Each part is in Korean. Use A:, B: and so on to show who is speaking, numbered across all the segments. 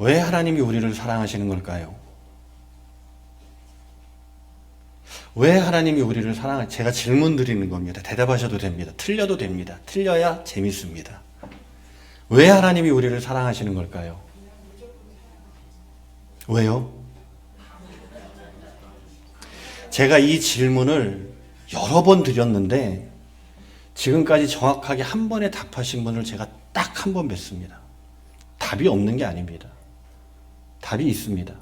A: 왜 하나님이 우리를 사랑하시는 걸까요? 왜 하나님이 우리를 제가 질문 드리는 겁니다. 대답하셔도 됩니다. 틀려도 됩니다. 틀려야 재밌습니다. 왜 하나님이 우리를 사랑하시는 걸까요? 왜요? 제가 이 질문을 여러 번 드렸는데 지금까지 정확하게 한 번에 답하신 분을 제가 딱 한 번 뵀습니다. 답이 없는 게 아닙니다. 답이 있습니다.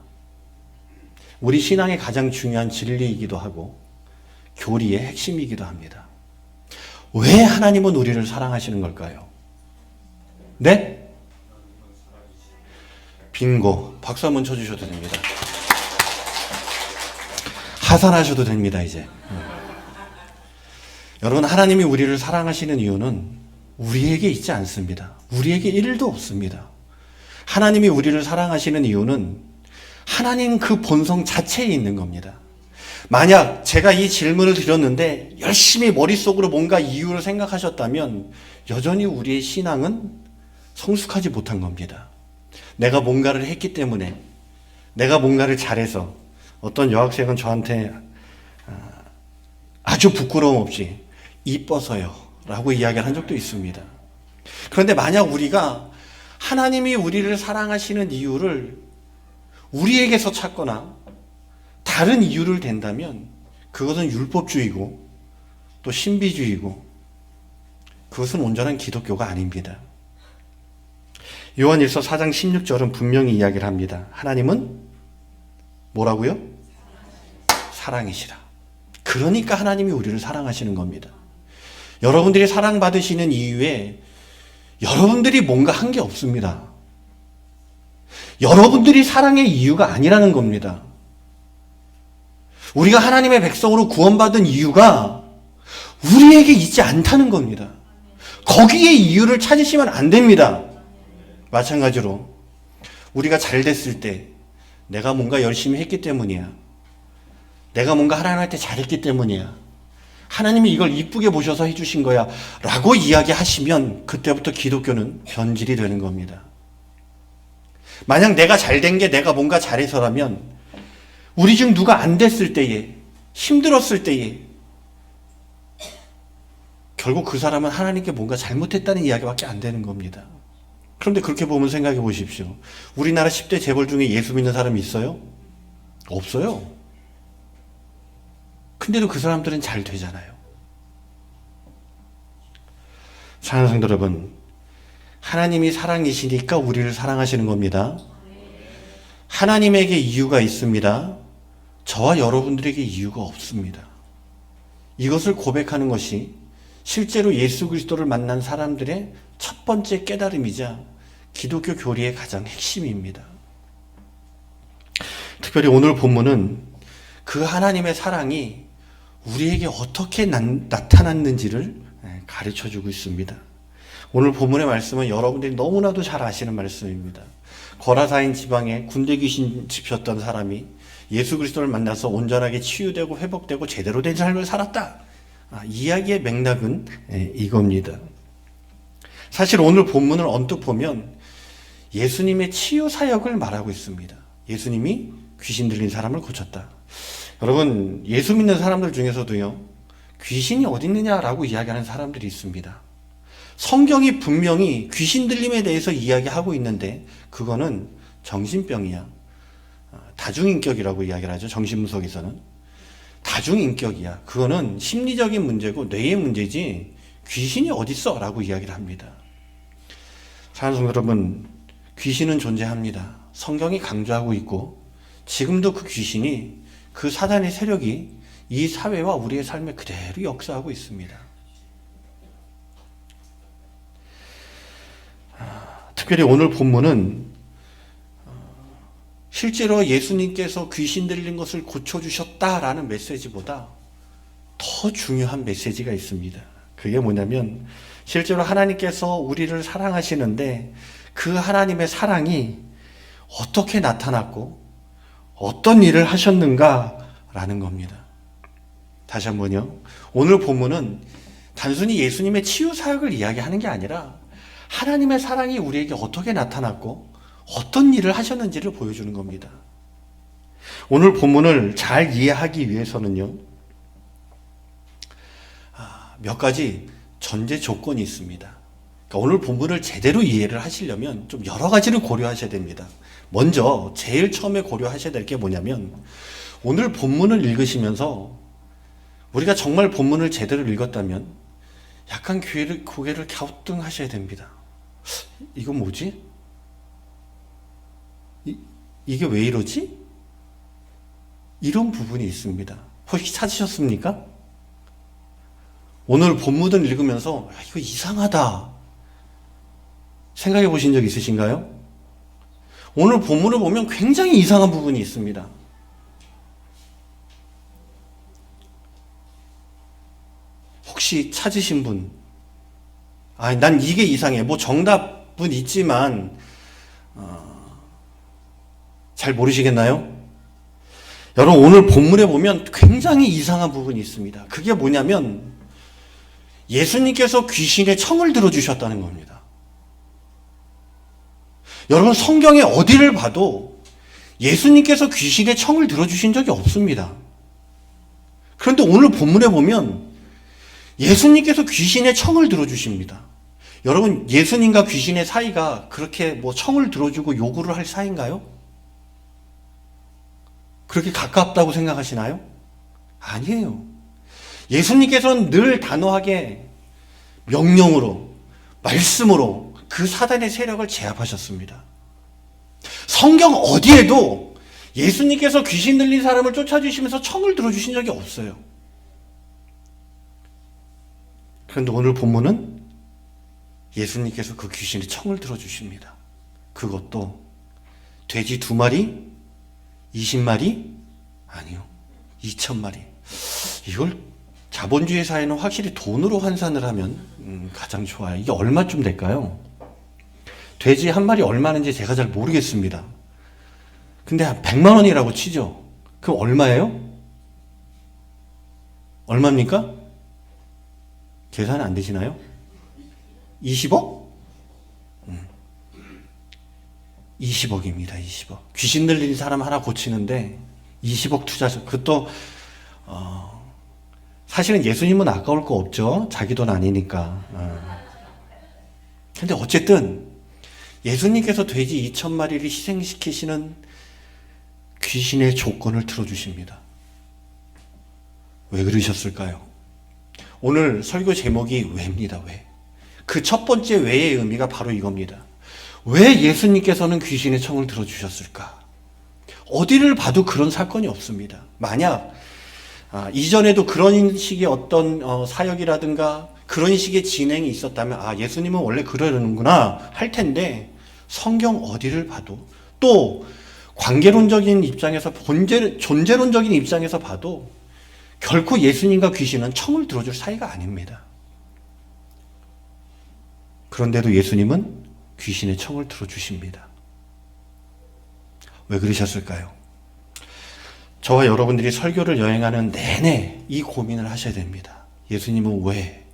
A: 우리 신앙의 가장 중요한 진리이기도 하고 교리의 핵심이기도 합니다. 왜 하나님은 우리를 사랑하시는 걸까요? 네? 빙고. 박수 한번 쳐주셔도 됩니다. 하산하셔도 됩니다, 이제. 여러분, 하나님이 우리를 사랑하시는 이유는 우리에게 있지 않습니다. 우리에게 1도 없습니다. 하나님이 우리를 사랑하시는 이유는 하나님 그 본성 자체에 있는 겁니다. 만약 제가 이 질문을 드렸는데 열심히 머릿속으로 뭔가 이유를 생각하셨다면 여전히 우리의 신앙은 성숙하지 못한 겁니다. 내가 뭔가를 했기 때문에, 내가 뭔가를 잘해서. 어떤 여학생은 저한테 아주 부끄러움 없이 이뻐서요 라고 이야기를 한 적도 있습니다. 그런데 만약 우리가 하나님이 우리를 사랑하시는 이유를 우리에게서 찾거나 다른 이유를 댄다면 그것은 율법주의고 또 신비주의고 그것은 온전한 기독교가 아닙니다. 요한일서 4장 16절은 분명히 이야기를 합니다. 하나님은 뭐라고요? 사랑이시라. 그러니까 하나님이 우리를 사랑하시는 겁니다. 여러분들이 사랑받으시는 이유에 여러분들이 뭔가 한 게 없습니다. 여러분들이 사랑의 이유가 아니라는 겁니다. 우리가 하나님의 백성으로 구원받은 이유가 우리에게 있지 않다는 겁니다. 거기에 이유를 찾으시면 안 됩니다. 마찬가지로 우리가 잘 됐을 때 내가 뭔가 열심히 했기 때문이야. 내가 뭔가 하나님한테 잘했기 때문이야. 하나님이 이걸 이쁘게 보셔서 해주신 거야 라고 이야기하시면 그때부터 기독교는 변질이 되는 겁니다. 만약 내가 잘된 게 내가 뭔가 잘해서라면 우리 중 누가 안 됐을 때에, 힘들었을 때에 결국 그 사람은 하나님께 뭔가 잘못했다는 이야기밖에 안 되는 겁니다. 그런데 그렇게 보면 생각해 보십시오. 우리나라 10대 재벌 중에 예수 믿는 사람이 있어요? 없어요. 근데도 그 사람들은 잘 되잖아요. 사랑하는 성도 여러분, 하나님이 사랑이시니까 우리를 사랑하시는 겁니다. 하나님에게 이유가 있습니다. 저와 여러분들에게 이유가 없습니다. 이것을 고백하는 것이 실제로 예수 그리스도를 만난 사람들의 첫 번째 깨달음이자 기독교 교리의 가장 핵심입니다. 특별히 오늘 본문은 그 하나님의 사랑이 우리에게 어떻게 나타났는지를 가르쳐주고 있습니다. 오늘 본문의 말씀은 여러분들이 너무나도 잘 아시는 말씀입니다. 거라사인 지방에 군대 귀신 집혔던 사람이 예수 그리스도를 만나서 온전하게 치유되고 회복되고 제대로 된 삶을 살았다. 이야기의 맥락은 이겁니다. 사실 오늘 본문을 언뜻 보면 예수님의 치유 사역을 말하고 있습니다. 예수님이 귀신 들린 사람을 고쳤다. 여러분, 예수 믿는 사람들 중에서도요, 귀신이 어디 있느냐라고 이야기하는 사람들이 있습니다. 성경이 분명히 귀신 들림에 대해서 이야기하고 있는데 그거는 정신병이야. 다중인격이라고 이야기를 하죠. 정신분석에서는. 다중인격이야. 그거는 심리적인 문제고 뇌의 문제지 귀신이 어딨어? 라고 이야기를 합니다. 사랑하는 성도 여러분, 귀신은 존재합니다. 성경이 강조하고 있고 지금도 그 귀신이, 그 사단의 세력이 이 사회와 우리의 삶에 그대로 역사하고 있습니다. 특별히 오늘 본문은 실제로 예수님께서 귀신 들린 것을 고쳐주셨다라는 메시지보다 더 중요한 메시지가 있습니다. 그게 뭐냐면 실제로 하나님께서 우리를 사랑하시는데 그 하나님의 사랑이 어떻게 나타났고 어떤 일을 하셨는가라는 겁니다. 다시 한번요. 오늘 본문은 단순히 예수님의 치유 사역을 이야기하는 게 아니라 하나님의 사랑이 우리에게 어떻게 나타났고 어떤 일을 하셨는지를 보여주는 겁니다. 오늘 본문을 잘 이해하기 위해서는요, 몇 가지 전제 조건이 있습니다. 그러니까 오늘 본문을 제대로 이해를 하시려면 좀 여러 가지를 고려하셔야 됩니다. 먼저 제일 처음에 고려하셔야 될 게 뭐냐면, 오늘 본문을 읽으시면서 우리가 정말 본문을 제대로 읽었다면 약간 고개를 갸우뚱하셔야 됩니다. 이건 뭐지? 이게 왜 이러지? 이런 부분이 있습니다. 혹시 찾으셨습니까? 오늘 본문을 읽으면서 이거 이상하다 생각해 보신 적 있으신가요? 오늘 본문을 보면 굉장히 이상한 부분이 있습니다. 혹시 찾으신 분? 난 이게 이상해. 뭐 정답은 있지만 잘 모르시겠나요? 여러분, 오늘 본문에 보면 굉장히 이상한 부분이 있습니다. 그게 뭐냐면 예수님께서 귀신의 청을 들어주셨다는 겁니다. 여러분, 성경에 어디를 봐도 예수님께서 귀신의 청을 들어주신 적이 없습니다. 그런데 오늘 본문에 보면 예수님께서 귀신의 청을 들어주십니다. 여러분, 예수님과 귀신의 사이가 그렇게 뭐 청을 들어주고 요구를 할 사이인가요? 그렇게 가깝다고 생각하시나요? 아니에요. 예수님께서는 늘 단호하게 명령으로, 말씀으로 그 사단의 세력을 제압하셨습니다. 성경 어디에도 예수님께서 귀신 들린 사람을 쫓아주시면서 청을 들어주신 적이 없어요. 그런데 오늘 본문은 예수님께서 그 귀신의 청을 들어주십니다. 그것도 돼지 2마리, 20마리? 아니요. 2000마리. 이걸 자본주의 사회는 확실히 돈으로 환산을 하면 가장 좋아요. 이게 얼마쯤 될까요? 돼지 한 마리 얼마인지 제가 잘 모르겠습니다. 근데 한 100만 원이라고 치죠. 그럼 얼마예요? 얼마입니까? 계산이 안 되시나요? 20억? 20억입니다. 20억. 귀신 들린 사람 하나 고치는데 20억 투자죠. 그것도 사실은 예수님은 아까울 거 없죠. 자기 돈 아니니까. 근데 어쨌든 예수님께서 돼지 2000마리를 희생시키시는 귀신의 조건을 들어주십니다. 왜 그러셨을까요? 오늘 설교 제목이 왜입니다. 왜? 그 첫 번째 왜의 의미가 바로 이겁니다. 왜 예수님께서는 귀신의 청을 들어주셨을까? 어디를 봐도 그런 사건이 없습니다. 만약 이전에도 그런 식의 어떤 사역이라든가 그런 식의 진행이 있었다면 예수님은 원래 그러는구나 할 텐데, 성경 어디를 봐도, 또 관계론적인 입장에서, 존재론적인 입장에서 봐도 결코 예수님과 귀신은 청을 들어줄 사이가 아닙니다. 그런데도 예수님은 귀신의 청을 들어주십니다. 왜 그러셨을까요? 저와 여러분들이 설교를 여행하는 내내 이 고민을 하셔야 됩니다. 예수님은 왜?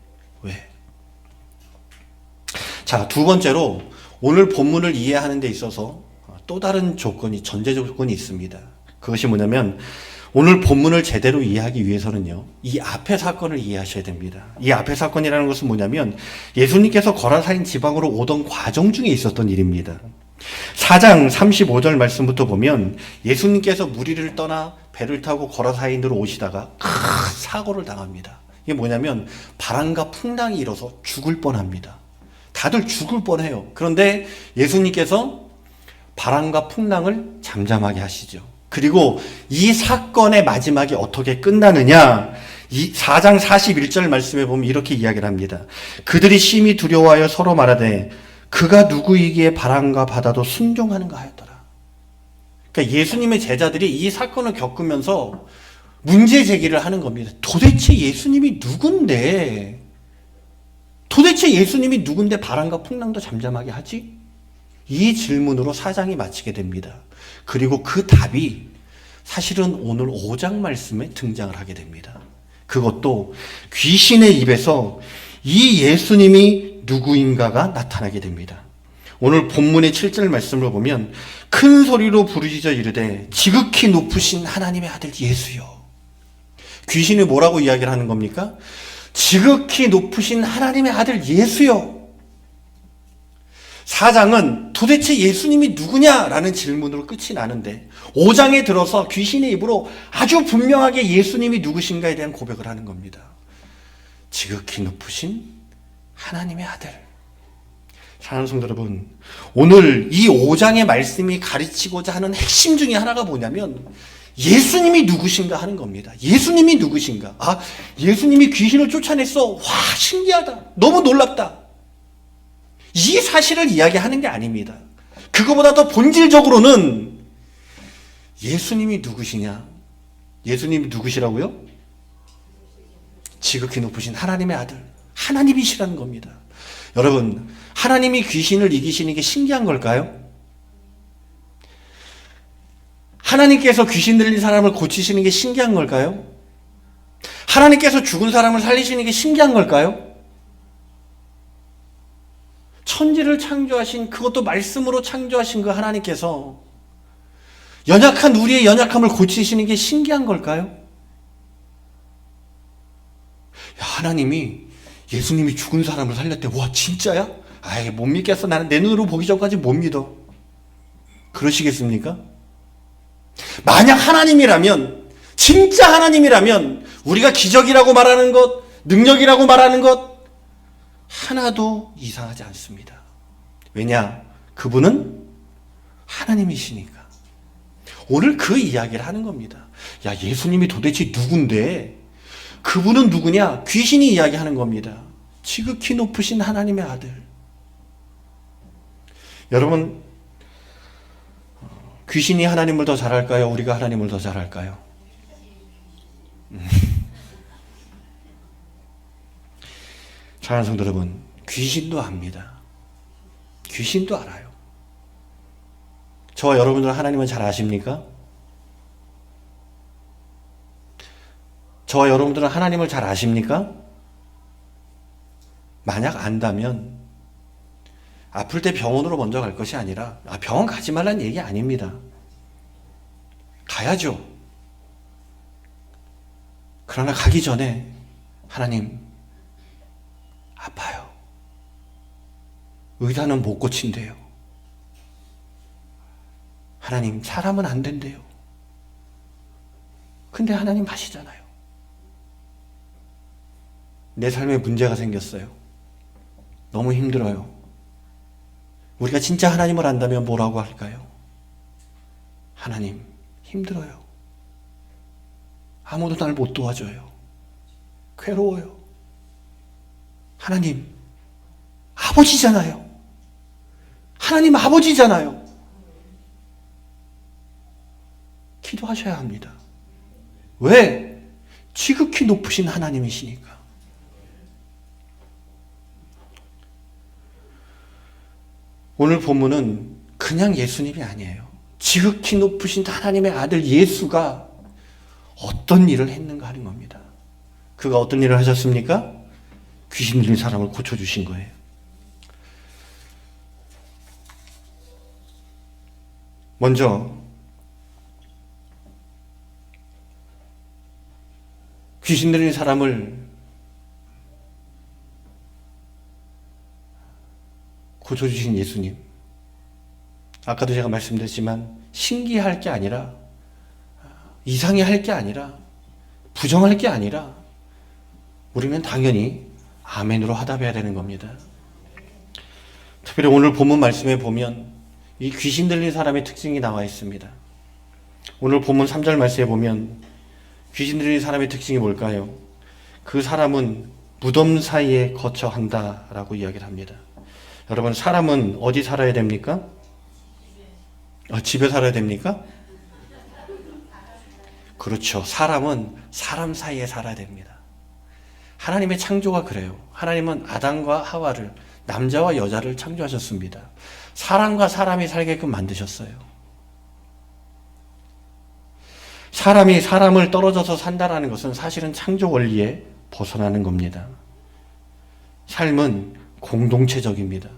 A: 자, 두 번째로 오늘 본문을 이해하는 데 있어서 또 다른 전제 조건이 있습니다. 그것이 뭐냐면, 오늘 본문을 제대로 이해하기 위해서는요, 이 앞의 사건을 이해하셔야 됩니다. 이 앞의 사건이라는 것은 뭐냐면, 예수님께서 거라사인 지방으로 오던 과정 중에 있었던 일입니다. 4장 35절 말씀부터 보면 예수님께서 무리를 떠나 배를 타고 거라사인으로 오시다가 큰 사고를 당합니다. 이게 뭐냐면 바람과 풍랑이 일어서 죽을 뻔합니다. 다들 죽을 뻔해요. 그런데 예수님께서 바람과 풍랑을 잠잠하게 하시죠. 그리고 이 사건의 마지막이 어떻게 끝나느냐, 이 4장 41절 말씀에 보면 이렇게 이야기를 합니다. 그들이 심히 두려워하여 서로 말하되 그가 누구이기에 바람과 바다도 순종하는가 하였더라. 그러니까 예수님의 제자들이 이 사건을 겪으면서 문제 제기를 하는 겁니다. 도대체 예수님이 누군데 바람과 풍랑도 잠잠하게 하지? 이 질문으로 4장이 마치게 됩니다. 그리고 그 답이 사실은 오늘 5장 말씀에 등장을 하게 됩니다. 그것도 귀신의 입에서 이 예수님이 누구인가가 나타나게 됩니다. 오늘 본문의 7절 말씀을 보면 큰 소리로 부르짖어 이르되 지극히 높으신 하나님의 아들 예수여. 귀신이 뭐라고 이야기를 하는 겁니까? 지극히 높으신 하나님의 아들 예수여. 사장은 도대체 예수님이 누구냐라는 질문으로 끝이 나는데 5장에 들어서 귀신의 입으로 아주 분명하게 예수님이 누구신가에 대한 고백을 하는 겁니다. 지극히 높으신 하나님의 아들. 사랑하는 성도 여러분, 오늘 이 5장의 말씀이 가르치고자 하는 핵심 중에 하나가 뭐냐면 예수님이 누구신가 하는 겁니다. 예수님이 누구신가? 아, 예수님이 귀신을 쫓아냈어. 와, 신기하다. 너무 놀랍다. 이 사실을 이야기하는 게 아닙니다. 그거보다 더 본질적으로는 예수님이 누구시냐? 예수님이 누구시라고요? 지극히 높으신 하나님의 아들, 하나님이시라는 겁니다. 여러분, 하나님이 귀신을 이기시는 게 신기한 걸까요? 하나님께서 귀신 들린 사람을 고치시는 게 신기한 걸까요? 하나님께서 죽은 사람을 살리시는 게 신기한 걸까요? 천지를 창조하신, 그것도 말씀으로 창조하신 그 하나님께서 연약한 우리의 연약함을 고치시는 게 신기한 걸까요? 하나님이 예수님이 죽은 사람을 살렸대. 와, 진짜야? 아이, 못 믿겠어. 나는 내 눈으로 보기 전까지 못 믿어. 그러시겠습니까? 만약 하나님이라면, 진짜 하나님이라면 우리가 기적이라고 말하는 것, 능력이라고 말하는 것 하나도 이상하지 않습니다. 왜냐? 그분은 하나님이시니까. 오늘 그 이야기를 하는 겁니다. 야, 예수님이 도대체 누군데? 그분은 누구냐? 귀신이 이야기하는 겁니다. 지극히 높으신 하나님의 아들. 여러분, 귀신이 하나님을 더 잘할까요? 우리가 하나님을 더 잘할까요? 사랑하는 성도 여러분, 귀신도 압니다. 귀신도 알아요. 저와 여러분들은 하나님을 잘 아십니까? 저와 여러분들은 하나님을 잘 아십니까? 만약 안다면 아플 때 병원으로 먼저 갈 것이 아니라, 병원 가지 말라는 얘기 아닙니다. 가야죠. 그러나 가기 전에 하나님, 아파요. 의사는 못 고친대요. 하나님, 사람은 안 된대요. 근데 하나님 하시잖아요. 내 삶에 문제가 생겼어요. 너무 힘들어요. 우리가 진짜 하나님을 안다면 뭐라고 할까요? 하나님, 힘들어요. 아무도 날 못 도와줘요. 괴로워요. 하나님, 아버지잖아요. 하나님 아버지잖아요. 기도하셔야 합니다. 왜? 지극히 높으신 하나님이시니까. 오늘 본문은 그냥 예수님이 아니에요. 지극히 높으신 하나님의 아들 예수가 어떤 일을 했는가 하는 겁니다. 그가 어떤 일을 하셨습니까? 귀신 들린 사람을 고쳐주신 거예요. 먼저 귀신 들린 사람을 고쳐주신 예수님. 아까도 제가 말씀드렸지만 신기할 게 아니라, 이상해할 게 아니라, 부정할 게 아니라 우리는 당연히 아멘으로 화답해야 되는 겁니다. 특별히 오늘 본문 말씀에 보면 이 귀신 들린 사람의 특징이 나와 있습니다. 오늘 본문 3절 말씀에 보면 귀신 들린 사람의 특징이 뭘까요? 그 사람은 무덤 사이에 거처한다라고 이야기를 합니다. 여러분, 사람은 어디 살아야 됩니까? 집에 살아야 됩니까? 그렇죠. 사람은 사람 사이에 살아야 됩니다. 하나님의 창조가 그래요. 하나님은 아담과 하와를, 남자와 여자를 창조하셨습니다. 사람과 사람이 살게끔 만드셨어요. 사람이 사람을 떨어져서 산다라는 것은 사실은 창조 원리에 벗어나는 겁니다. 삶은 공동체적입니다.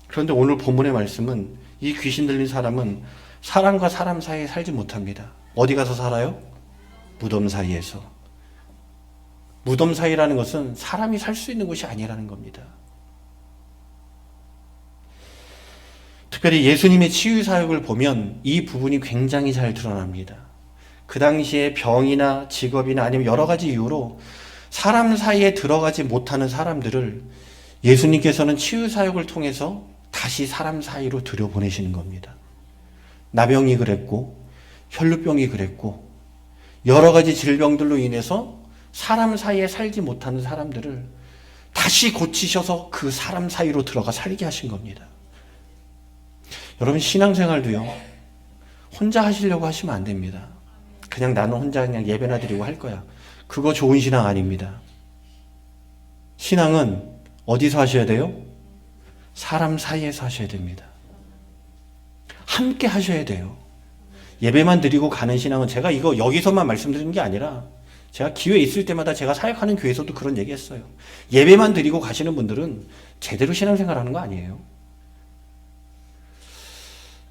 A: 그런데 오늘 본문의 말씀은 이 귀신 들린 사람은 사람과 사람 사이에 살지 못합니다. 어디 가서 살아요? 무덤 사이에서. 무덤 사이라는 것은 사람이 살 수 있는 곳이 아니라는 겁니다. 특별히 예수님의 치유 사역을 보면 이 부분이 굉장히 잘 드러납니다. 그 당시에 병이나 직업이나 아니면 여러 가지 이유로 사람 사이에 들어가지 못하는 사람들을 예수님께서는 치유 사역을 통해서 다시 사람 사이로 들여보내시는 겁니다. 나병이 그랬고 혈루병이 그랬고 여러 가지 질병들로 인해서 사람 사이에 살지 못하는 사람들을 다시 고치셔서 그 사람 사이로 들어가 살게 하신 겁니다. 여러분 신앙생활도요, 혼자 하시려고 하시면 안 됩니다. 그냥 나는 혼자 그냥 예배나 드리고 할 거야. 그거 좋은 신앙 아닙니다. 신앙은 어디서 하셔야 돼요? 사람 사이에서 하셔야 됩니다. 함께 하셔야 돼요. 예배만 드리고 가는 신앙은 제가 이거 여기서만 말씀드리는 게 아니라 제가 기회 있을 때마다 제가 사역하는 교회에서도 그런 얘기 했어요. 예배만 드리고 가시는 분들은 제대로 신앙생활 하는 거 아니에요.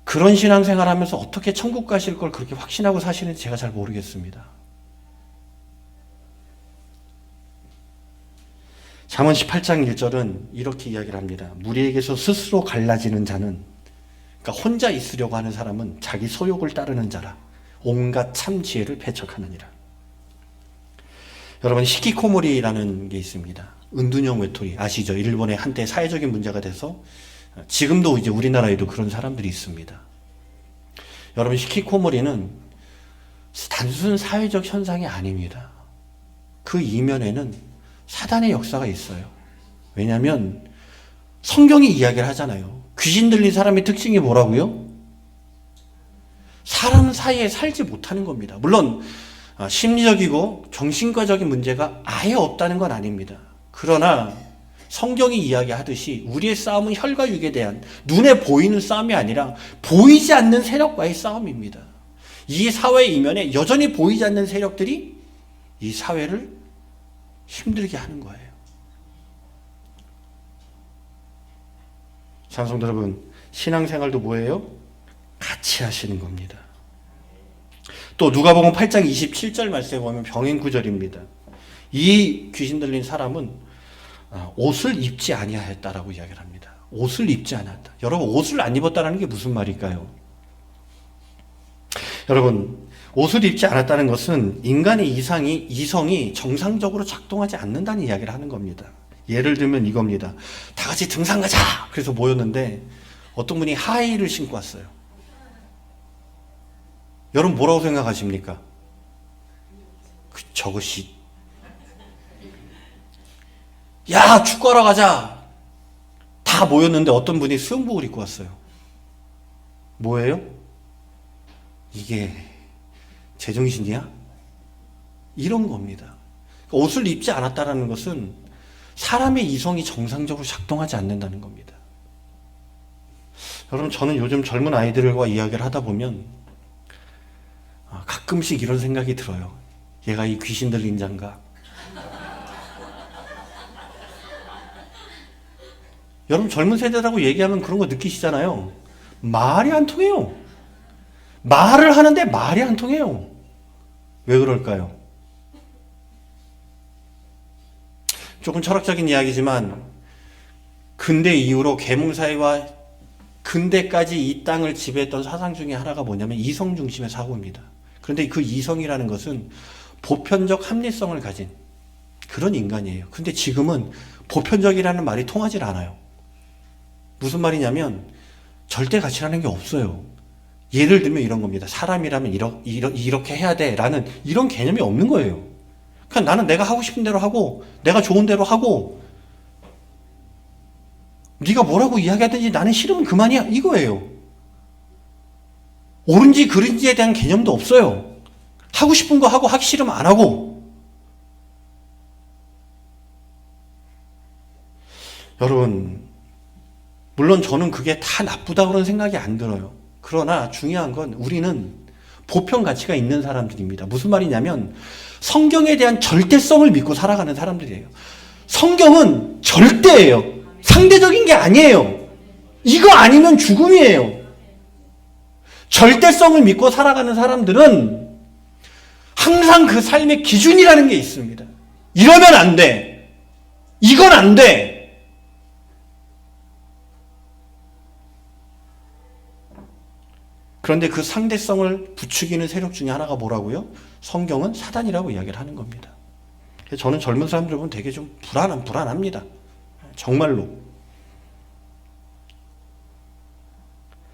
A: 그런 신앙생활 하면서 어떻게 천국 가실 걸 그렇게 확신하고 사시는지 제가 잘 모르겠습니다. 잠언 18장 1절은 이렇게 이야기를 합니다. 무리에게서 스스로 갈라지는 자는, 그러니까 혼자 있으려고 하는 사람은 자기 소욕을 따르는 자라 온갖 참 지혜를 배척하느니라. 여러분 히키코모리라는 게 있습니다. 은둔형 외톨이 아시죠? 일본의 한때 사회적인 문제가 돼서 지금도 이제 우리나라에도 그런 사람들이 있습니다. 여러분 히키코모리는 단순 사회적 현상이 아닙니다. 그 이면에는 사단의 역사가 있어요. 왜냐하면 성경이 이야기를 하잖아요. 귀신 들린 사람의 특징이 뭐라고요? 사람 사이에 살지 못하는 겁니다. 물론 심리적이고 정신과적인 문제가 아예 없다는 건 아닙니다. 그러나 성경이 이야기하듯이 우리의 싸움은 혈과 육에 대한 눈에 보이는 싸움이 아니라 보이지 않는 세력과의 싸움입니다. 이 사회 이면에 여전히 보이지 않는 세력들이 이 사회를 힘들게 하는 거예요. 찬송도 여러분, 신앙생활도 뭐예요? 같이 하시는 겁니다. 또 누가복음 8장 27절 말씀에 보면 병행 구절입니다. 이 귀신 들린 사람은 옷을 입지 아니하였다라고 이야기를 합니다. 옷을 입지 않았다. 여러분 옷을 안 입었다는 게 무슨 말일까요? 여러분 옷을 입지 않았다는 것은 인간의 이성이 정상적으로 작동하지 않는다는 이야기를 하는 겁니다. 예를 들면 이겁니다. 다 같이 등산 가자! 그래서 모였는데 어떤 분이 하이힐을 신고 왔어요. 여러분 뭐라고 생각하십니까? 저것이 야 축구하러 가자! 다 모였는데 어떤 분이 수영복을 입고 왔어요. 뭐예요? 이게 제정신이야? 이런 겁니다. 옷을 입지 않았다는 것은 사람의 이성이 정상적으로 작동하지 않는다는 겁니다. 여러분 저는 요즘 젊은 아이들과 이야기를 하다 보면 가끔씩 이런 생각이 들어요. 얘가 이 귀신 들린 자인가? 여러분 젊은 세대라고 얘기하면 그런 거 느끼시잖아요. 말이 안 통해요. 말을 하는데 말이 안 통해요. 왜 그럴까요? 조금 철학적인 이야기지만 근대 이후로 계몽사회와 근대까지 이 땅을 지배했던 사상 중에 하나가 뭐냐면 이성 중심의 사고입니다. 그런데 그 이성이라는 것은 보편적 합리성을 가진 그런 인간이에요. 근데 지금은 보편적이라는 말이 통하지 않아요. 무슨 말이냐면 절대 가치라는 게 없어요. 예를 들면 이런 겁니다. 사람이라면 이렇게 해야 돼 라는 이런 개념이 없는 거예요. 그냥 나는 내가 하고 싶은 대로 하고 내가 좋은 대로 하고 네가 뭐라고 이야기하든지 나는 싫으면 그만이야 이거예요. 옳은지 그른지에 대한 개념도 없어요. 하고 싶은 거 하고 하기 싫으면 안 하고. 여러분 물론 저는 그게 다 나쁘다고 그런 생각이 안 들어요. 그러나 중요한 건 우리는 보편 가치가 있는 사람들입니다. 무슨 말이냐면 성경에 대한 절대성을 믿고 살아가는 사람들이에요. 성경은 절대예요. 상대적인 게 아니에요. 이거 아니면 죽음이에요. 절대성을 믿고 살아가는 사람들은 항상 그 삶의 기준이라는 게 있습니다. 이러면 안 돼. 이건 안 돼. 그런데 그 상대성을 부추기는 세력 중에 하나가 뭐라고요? 성경은 사단이라고 이야기를 하는 겁니다. 저는 젊은 사람들 보면 되게 좀 불안합니다. 정말로.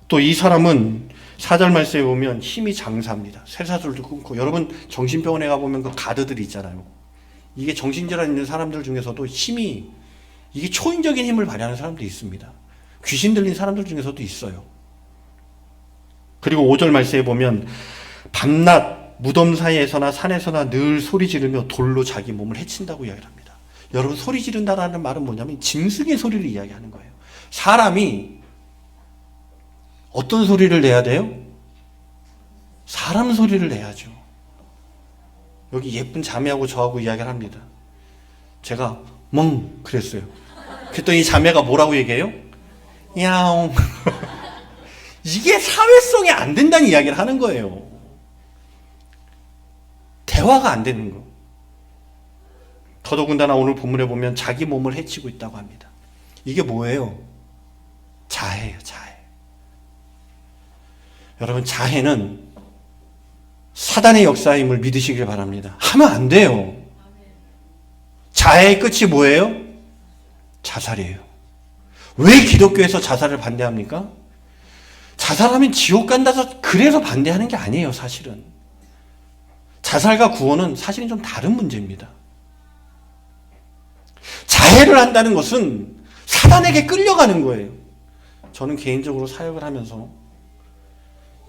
A: 또 이 사람은 4절 말씀에 보면 힘이 장사입니다. 쇠사슬도 끊고. 여러분 정신병원에 가보면 그 가드들 있잖아요. 이게 정신질환 있는 사람들 중에서도 힘이, 이게 초인적인 힘을 발휘하는 사람도 있습니다. 귀신 들린 사람들 중에서도 있어요. 그리고 5절 말씀에 보면 밤낮 무덤 사이에서나 산에서나 늘 소리 지르며 돌로 자기 몸을 해친다고 이야기를 합니다. 여러분 소리 지른다라는 말은 뭐냐면 짐승의 소리를 이야기하는 거예요. 사람이 어떤 소리를 내야 돼요? 사람 소리를 내야죠. 여기 예쁜 자매하고 저하고 이야기를 합니다. 제가 멍 그랬어요. 그랬더니 자매가 뭐라고 얘기해요? 야옹. 이게 사회성이 안 된다는 이야기를 하는 거예요. 대화가 안 되는 거. 더더군다나 오늘 본문에 보면 자기 몸을 해치고 있다고 합니다. 이게 뭐예요? 자해예요, 자해. 여러분, 자해는 사단의 역사임을 믿으시길 바랍니다. 하면 안 돼요. 자해의 끝이 뭐예요? 자살이에요. 왜 기독교에서 자살을 반대합니까? 자살하면 지옥 간다서 그래서 반대하는 게 아니에요, 사실은. 자살과 구원은 사실은 좀 다른 문제입니다. 자해를 한다는 것은 사단에게 끌려가는 거예요. 저는 개인적으로 사역을 하면서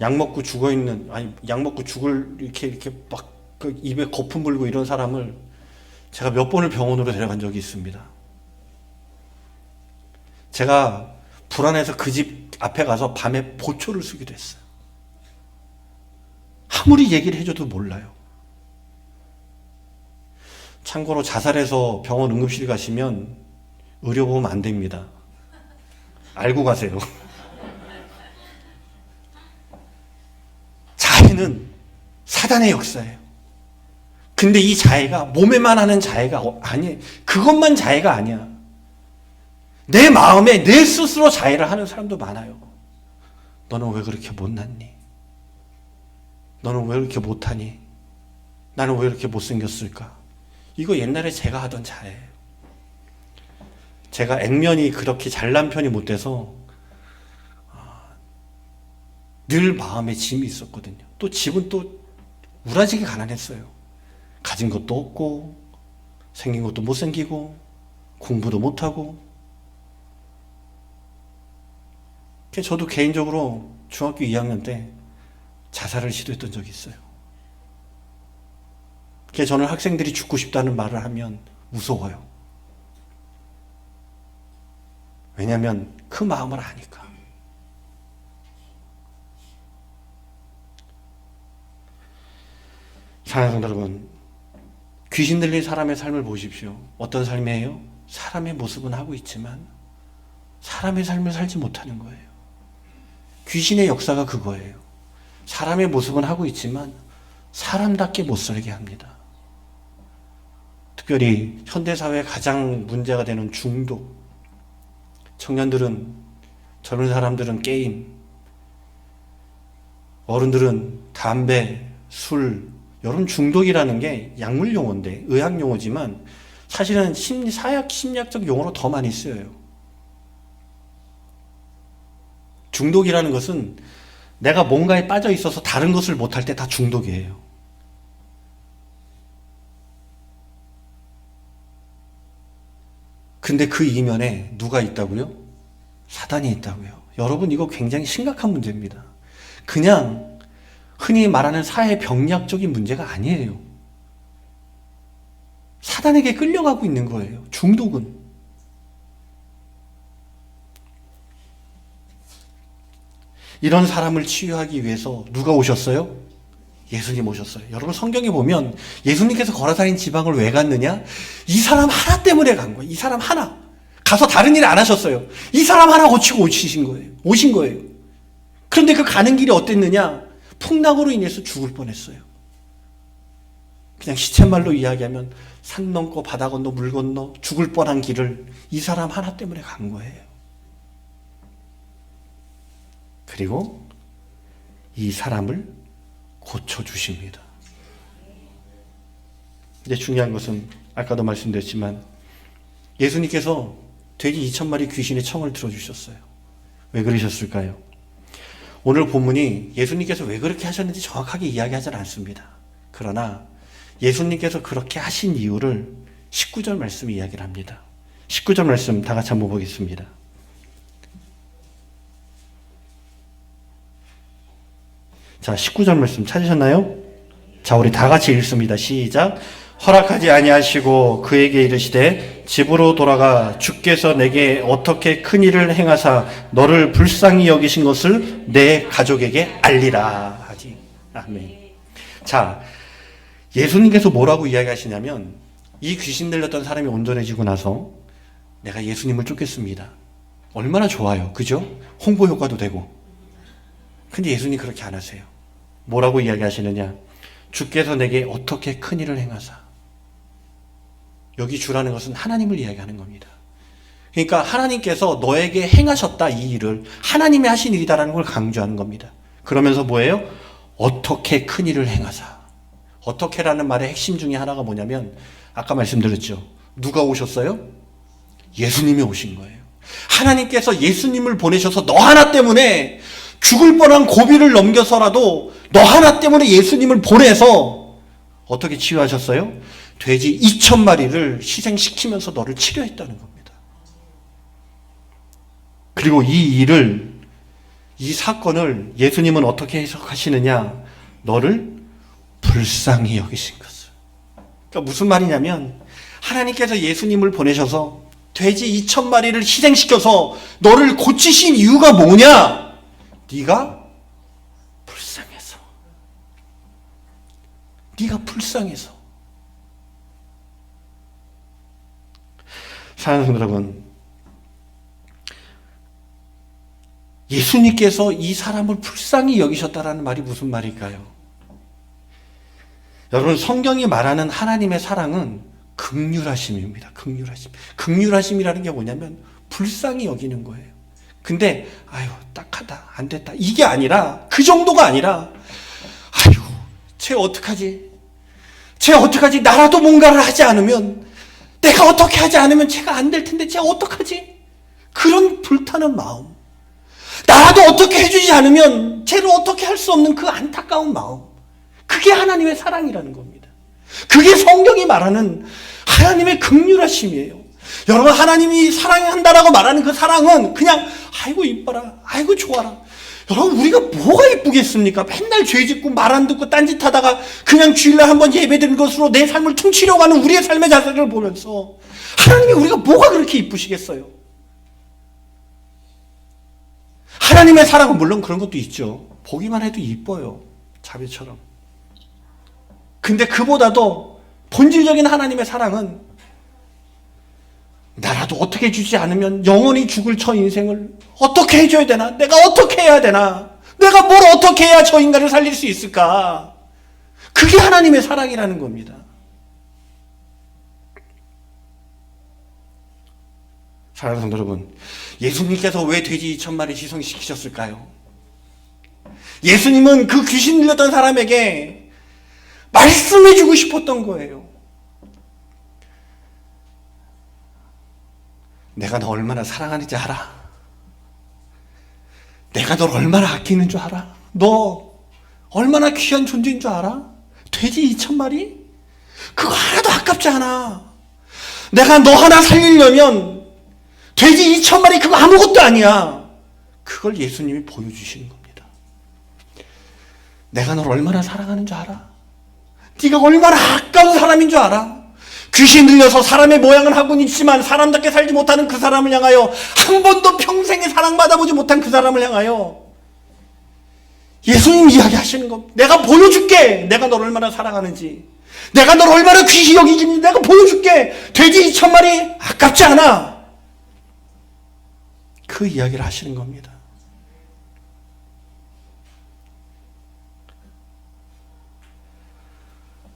A: 약 먹고 죽어 있는, 약 먹고 죽을 이렇게 막 그 입에 거품 불고 이런 사람을 제가 몇 번을 병원으로 데려간 적이 있습니다. 제가 불안해서 그 집 앞에 가서 밤에 보초를 쓰기도 했어요. 아무리 얘기를 해줘도 몰라요. 참고로 자살해서 병원 응급실 가시면 의료보험 안 됩니다. 알고 가세요. 자해는 사단의 역사예요. 근데 이 자해가 몸에만 하는 자해가 아니에요. 그것만 자해가 아니야. 내 마음에 내 스스로 자해를 하는 사람도 많아요. 너는 왜 그렇게 못났니? 너는 왜 그렇게 못하니? 나는 왜 이렇게 못생겼을까? 이거 옛날에 제가 하던 자해예요. 제가 액면이 그렇게 잘난 편이 못 돼서 늘 마음에 짐이 있었거든요. 또 집은 또 우라지게 가난했어요. 가진 것도 없고 생긴 것도 못생기고 공부도 못하고. 저도 개인적으로 중학교 2학년 때 자살을 시도했던 적이 있어요. 저는 학생들이 죽고 싶다는 말을 하면 무서워요. 왜냐하면 그 마음을 아니까. 사랑하는 성도 여러분, 귀신 들린 사람의 삶을 보십시오. 어떤 삶이에요? 사람의 모습은 하고 있지만 사람의 삶을 살지 못하는 거예요. 귀신의 역사가 그거예요. 사람의 모습은 하고 있지만 사람답게 못 살게 합니다. 특별히 현대사회에 가장 문제가 되는 중독. 청년들은, 젊은 사람들은 게임, 어른들은 담배, 술. 여러분, 중독이라는 게 약물 용어인데, 의학 용어지만 사실은 심리학적 용어로 더 많이 쓰여요. 중독이라는 것은 내가 뭔가에 빠져 있어서 다른 것을 못할 때 다 중독이에요. 근데 그 이면에 누가 있다고요? 사단이 있다고요. 여러분, 이거 굉장히 심각한 문제입니다. 그냥 흔히 말하는 사회 병리학적인 문제가 아니에요. 사단에게 끌려가고 있는 거예요. 중독은. 이런 사람을 치유하기 위해서 누가 오셨어요? 예수님 오셨어요. 여러분, 성경에 보면 예수님께서 거라사인 지방을 왜 갔느냐? 이 사람 하나 때문에 간 거예요. 이 사람 하나. 가서 다른 일 안 하셨어요. 이 사람 하나 고치고 오신 거예요. 그런데 그 가는 길이 어땠느냐? 풍랑으로 인해서 죽을 뻔했어요. 그냥 시쳇말로 이야기하면 산 넘고 바다 건너 물 건너 죽을 뻔한 길을 이 사람 하나 때문에 간 거예요. 그리고 이 사람을 고쳐주십니다. 근데 중요한 것은 아까도 말씀드렸지만 예수님께서 돼지 2,000마리 귀신의 청을 들어주셨어요. 왜 그러셨을까요? 오늘 본문이 예수님께서 왜 그렇게 하셨는지 정확하게 이야기하지 않습니다. 그러나 예수님께서 그렇게 하신 이유를 19절 말씀이 이야기를 합니다. 19절 말씀 다 같이 한번 보겠습니다. 자, 19절 말씀 찾으셨나요? 자, 우리 다 같이 읽습니다. 시작. 허락하지 아니하시고 그에게 이르시되 집으로 돌아가 주께서 내게 어떻게 큰 일을 행하사 너를 불쌍히 여기신 것을 내 가족에게 알리라 하지. 아멘. 자, 예수님께서 뭐라고 이야기하시냐면 이 귀신 들렸던 사람이 온전해지고 나서 내가 예수님을 쫓겠습니다. 얼마나 좋아요. 그죠? 홍보 효과도 되고. 근데 예수님 그렇게 안 하세요. 뭐라고 이야기하시느냐? 주께서 내게 어떻게 큰 일을 행하사. 여기 주라는 것은 하나님을 이야기하는 겁니다. 그러니까 하나님께서 너에게 행하셨다 이 일을 하나님이 하신 일이다라는 걸 강조하는 겁니다. 그러면서 뭐예요? 어떻게 큰 일을 행하사. 어떻게라는 말의 핵심 중에 하나가 뭐냐면 아까 말씀드렸죠. 누가 오셨어요? 예수님이 오신 거예요. 하나님께서 예수님을 보내셔서 너 하나 때문에 죽을 뻔한 고비를 넘겨서라도 너 하나 때문에 예수님을 보내서 어떻게 치유하셨어요? 돼지 2,000마리를 희생시키면서 너를 치료했다는 겁니다. 그리고 이 사건을 예수님은 어떻게 해석하시느냐? 너를 불쌍히 여기신 것을. 그러니까 무슨 말이냐면 하나님께서 예수님을 보내셔서 돼지 2,000마리를 희생시켜서 너를 고치신 이유가 뭐냐? 네가 불쌍해서. 네가 불쌍해서. 사랑하는 성도 여러분, 예수님께서 이 사람을 불쌍히 여기셨다라는 말이 무슨 말일까요? 여러분, 성경이 말하는 하나님의 사랑은 긍휼하심입니다. 긍휼하심. 긍휼하심이라는 게 뭐냐면 불쌍히 여기는 거예요. 근데 아유 딱하다 안 됐다 이게 아니라 그 정도가 아니라 아유 쟤 어떡하지? 쟤 어떡하지? 나라도 뭔가를 하지 않으면 내가 어떻게 하지 않으면 쟤가 안 될 텐데 쟤 어떡하지? 그런 불타는 마음. 나라도 어떻게 해주지 않으면 쟤를 어떻게 할 수 없는 그 안타까운 마음. 그게 하나님의 사랑이라는 겁니다. 그게 성경이 말하는 하나님의 긍휼하심이에요. 여러분, 하나님이 사랑한다라고 말하는 그 사랑은 그냥 아이고 이뻐라, 아이고 좋아라. 여러분, 우리가 뭐가 이쁘겠습니까? 맨날 죄 짓고 말 안 듣고 딴짓하다가 그냥 주일날 한번 예배드리는 것으로 내 삶을 퉁치려고 하는 우리의 삶의 자세를 보면서 하나님이 우리가 뭐가 그렇게 이쁘시겠어요? 하나님의 사랑은 물론 그런 것도 있죠. 보기만 해도 이뻐요. 자비처럼. 근데 그보다도 본질적인 하나님의 사랑은 나라도 어떻게 해주지 않으면 영원히 죽을 저 인생을 어떻게 해줘야 되나? 내가 어떻게 해야 되나? 내가 뭘 어떻게 해야 저 인간을 살릴 수 있을까? 그게 하나님의 사랑이라는 겁니다. 사랑하는 성도 여러분, 예수님께서 왜 돼지 2,000마리 희생시키셨을까요? 예수님은 그 귀신 들렸던 사람에게 말씀해주고 싶었던 거예요. 내가 너 얼마나 사랑하는지 알아? 내가 널 얼마나 아끼는 줄 알아? 너 얼마나 귀한 존재인 줄 알아? 돼지 2,000마리? 그거 하나도 아깝지 않아. 내가 너 하나 살리려면 돼지 2,000마리 그거 아무것도 아니야. 그걸 예수님이 보여주시는 겁니다. 내가 널 얼마나 사랑하는 줄 알아? 네가 얼마나 아까운 사람인 줄 알아? 귀신 들려서 사람의 모양을 하고는 있지만 사람답게 살지 못하는 그 사람을 향하여 한 번도 평생에 사랑받아보지 못한 그 사람을 향하여 예수님 이야기하시는 겁니다. 내가 보여줄게. 내가 널 얼마나 사랑하는지. 내가 널 얼마나 귀히 여기는지 내가 보여줄게. 돼지 2,000마리 아깝지 않아. 그 이야기를 하시는 겁니다.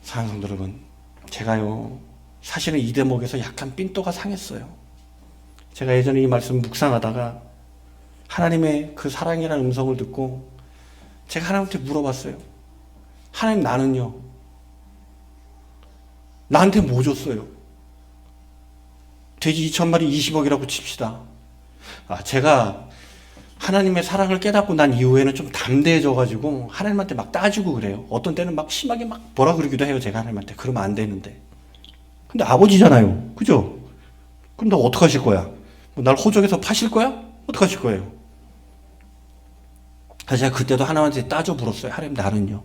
A: 사랑하는 성도 여러분, 제가요 사실은 이 대목에서 약간 삔또가 상했어요. 제가 예전에 이 말씀 묵상하다가 하나님의 그 사랑이라는 음성을 듣고 제가 하나님한테 물어봤어요. 하나님, 나는요, 나한테 뭐 줬어요? 돼지 2,000마리 20억이라고 칩시다. 제가 하나님의 사랑을 깨닫고 난 이후에는 좀 담대해져가지고 하나님한테 막 따지고 그래요. 어떤 때는 막 심하게 막 뭐라 그러기도 해요. 제가 하나님한테. 그러면 안 되는데. 근데 아버지잖아요. 그죠? 그럼 너 어떡하실 거야? 날 호적에서 파실 거야? 어떡하실 거예요? 그래서 제가 그때도 하나님한테 따져 물었어요. 하나님, 나는요.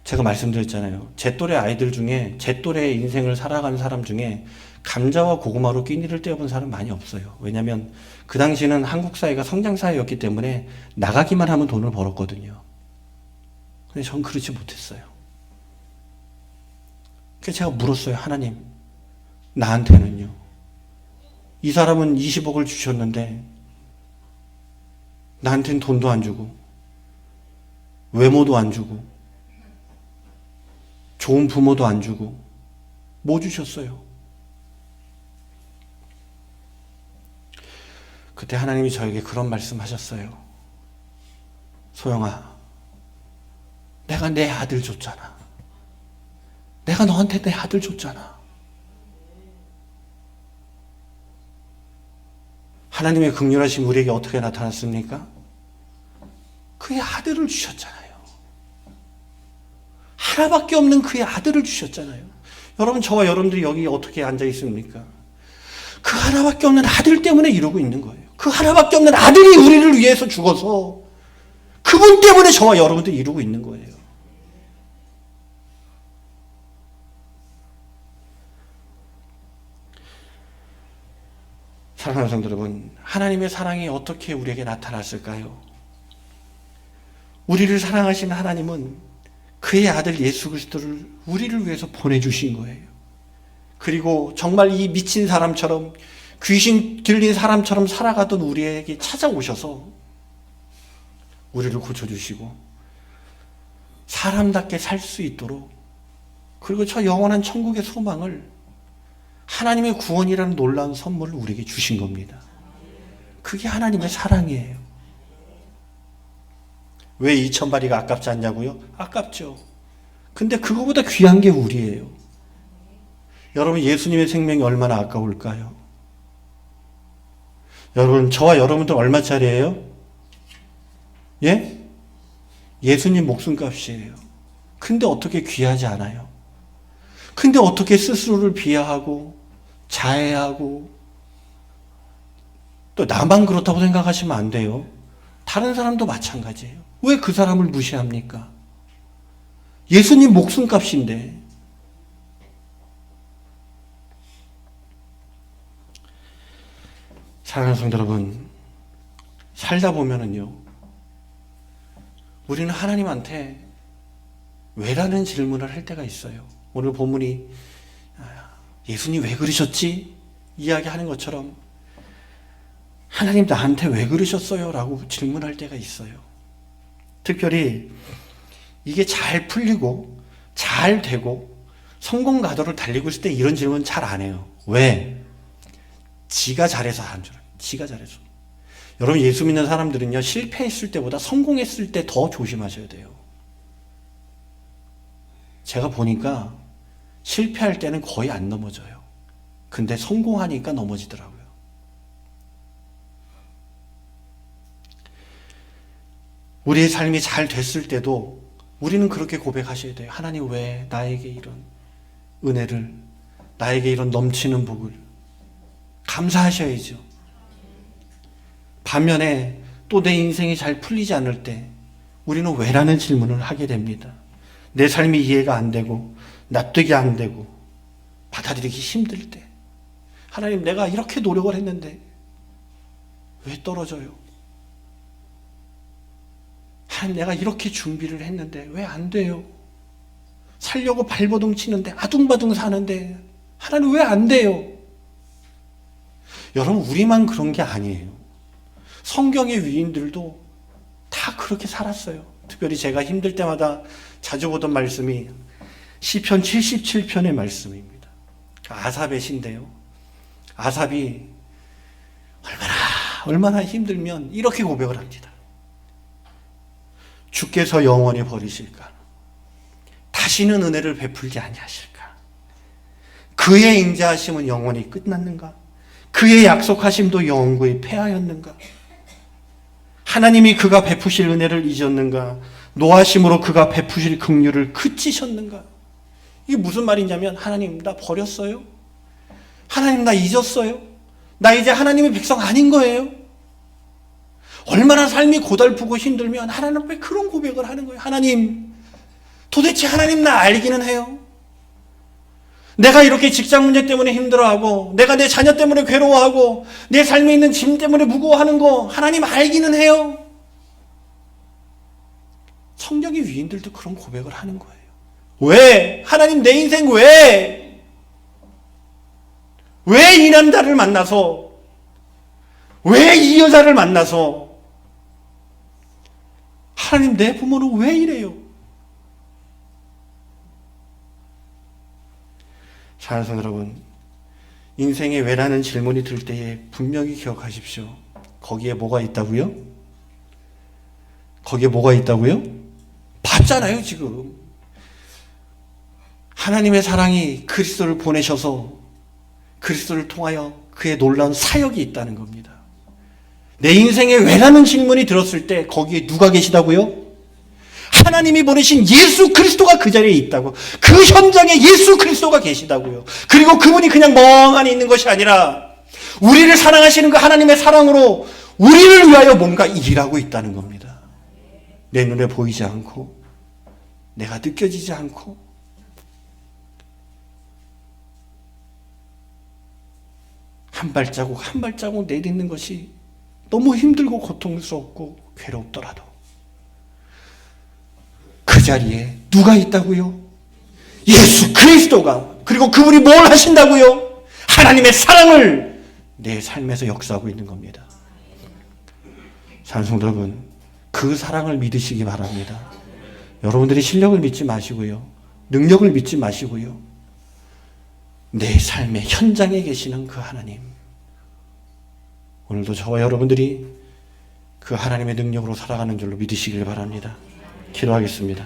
A: 제가 말씀드렸잖아요. 제 또래 아이들 중에, 제 또래 인생을 살아가는 사람 중에 감자와 고구마로 끼니를 떼어본 사람 많이 없어요. 왜냐하면 그 당시는 한국 사회가 성장 사회였기 때문에 나가기만 하면 돈을 벌었거든요. 근데 전 그렇지 못했어요. 그래서 제가 물었어요. 하나님, 나한테는요, 이 사람은 20억을 주셨는데 나한테는 돈도 안 주고 외모도 안 주고 좋은 부모도 안 주고 뭐 주셨어요? 그때 하나님이 저에게 그런 말씀 하셨어요. 소영아, 내가 내 아들 줬잖아. 내가 너한테 내 아들 줬잖아. 하나님의 긍휼하심 우리에게 어떻게 나타났습니까? 그의 아들을 주셨잖아요. 하나밖에 없는 그의 아들을 주셨잖아요. 여러분, 저와 여러분들이 여기 어떻게 앉아 있습니까? 그 하나밖에 없는 아들 때문에 이러고 있는 거예요. 그 하나밖에 없는 아들이 우리를 위해서 죽어서 그분 때문에 저와 여러분들이 이러고 있는 거예요. 사랑하는 성도 여러분, 하나님의 사랑이 어떻게 우리에게 나타났을까요? 우리를 사랑하시는 하나님은 그의 아들 예수 그리스도를 우리를 위해서 보내주신 거예요. 그리고 정말 이 미친 사람처럼, 귀신 들린 사람처럼 살아가던 우리에게 찾아오셔서 우리를 고쳐주시고 사람답게 살 수 있도록, 그리고 저 영원한 천국의 소망을, 하나님의 구원이라는 놀라운 선물을 우리에게 주신 겁니다. 그게 하나님의 사랑이에요. 왜 2,000마리가 아깝지 않냐고요? 아깝죠. 근데 그거보다 귀한 게 우리예요. 여러분, 예수님의 생명이 얼마나 아까울까요? 여러분, 저와 여러분들 얼마짜리예요? 예? 예수님 목숨값이에요. 근데 어떻게 귀하지 않아요? 근데 어떻게 스스로를 비하하고 자해하고, 또 나만 그렇다고 생각하시면 안 돼요. 다른 사람도 마찬가지예요. 왜 그 사람을 무시합니까? 예수님 목숨값인데. 사랑하는 성도 여러분, 살다 보면은요, 우리는 하나님한테 왜라는 질문을 할 때가 있어요. 오늘 본문이 예수님 왜 그러셨지? 이야기하는 것처럼 하나님 나한테 왜 그러셨어요? 라고 질문할 때가 있어요. 특별히 이게 잘 풀리고 잘 되고 성공 가도를 달리고 있을 때 이런 질문 잘 안 해요. 왜? 지가 잘해서 한 줄 알아요. 지가 잘해서. 여러분, 예수 믿는 사람들은요, 실패했을 때보다 성공했을 때 더 조심하셔야 돼요. 제가 보니까 실패할 때는 거의 안 넘어져요. 근데 성공하니까 넘어지더라고요. 우리의 삶이 잘 됐을 때도 우리는 그렇게 고백하셔야 돼요. 하나님, 왜 나에게 이런 은혜를, 나에게 이런 넘치는 복을, 감사하셔야죠. 반면에 또 내 인생이 잘 풀리지 않을 때 우리는 왜라는 질문을 하게 됩니다. 내 삶이 이해가 안 되고 납득이 안 되고 받아들이기 힘들 때, 하나님, 내가 이렇게 노력을 했는데 왜 떨어져요? 하나님, 내가 이렇게 준비를 했는데 왜 안 돼요? 살려고 발버둥 치는데, 아둥바둥 사는데 하나님 왜 안 돼요? 여러분, 우리만 그런 게 아니에요. 성경의 위인들도 다 그렇게 살았어요. 특별히 제가 힘들 때마다 자주 보던 말씀이 시편 77편의 말씀입니다. 아삽의 시인데요. 아삽이 얼마나 힘들면 이렇게 고백을 합니다. 주께서 영원히 버리실까? 다시는 은혜를 베풀지 아니하실까? 그의 인자하심은 영원히 끝났는가? 그의 약속하심도 영원히 패하였는가? 하나님이 그가 베푸실 은혜를 잊었는가? 노하심으로 그가 베푸실 긍휼을 그치셨는가? 이게 무슨 말이냐면, 하나님 나 버렸어요? 하나님 나 잊었어요? 나 이제 하나님의 백성 아닌 거예요? 얼마나 삶이 고달프고 힘들면 하나님 앞에 그런 고백을 하는 거예요. 하나님, 도대체 하나님 나 알기는 해요? 내가 이렇게 직장 문제 때문에 힘들어하고, 내가 내 자녀 때문에 괴로워하고, 내 삶에 있는 짐 때문에 무거워하는 거 하나님 알기는 해요? 성경의 위인들도 그런 고백을 하는 거예요. 왜? 하나님 내 인생 왜? 왜 이 남자를 만나서? 왜 이 여자를 만나서? 하나님 내 부모는 왜 이래요? 사랑하는 여러분, 인생의 왜라는 질문이 들 때에 분명히 기억하십시오. 거기에 뭐가 있다고요? 거기에 뭐가 있다고요? 봤잖아요, 지금. 하나님의 사랑이 그리스도를 보내셔서 그리스도를 통하여 그의 놀라운 사역이 있다는 겁니다. 내 인생의 왜라는 질문이 들었을 때 거기에 누가 계시다고요? 하나님이 보내신 예수 그리스도가 그 자리에 있다고. 그 현장에 예수 그리스도가 계시다고요. 그리고 그분이 그냥 멍하니 있는 것이 아니라 우리를 사랑하시는 그 하나님의 사랑으로 우리를 위하여 뭔가 일하고 있다는 겁니다. 내 눈에 보이지 않고, 내가 느껴지지 않고, 한 발자국 한 발자국 내딛는 것이 너무 힘들고 고통스럽고 괴롭더라도 그 자리에 누가 있다고요? 예수 그리스도가. 그리고 그분이 뭘 하신다고요? 하나님의 사랑을 내 삶에서 역사하고 있는 겁니다. 사랑하는 성도 여러분, 그 사랑을 믿으시기 바랍니다. 여러분들이 실력을 믿지 마시고요, 능력을 믿지 마시고요, 내 삶의 현장에 계시는 그 하나님, 오늘도 저와 여러분들이 그 하나님의 능력으로 살아가는 줄로 믿으시길 바랍니다. 기도하겠습니다.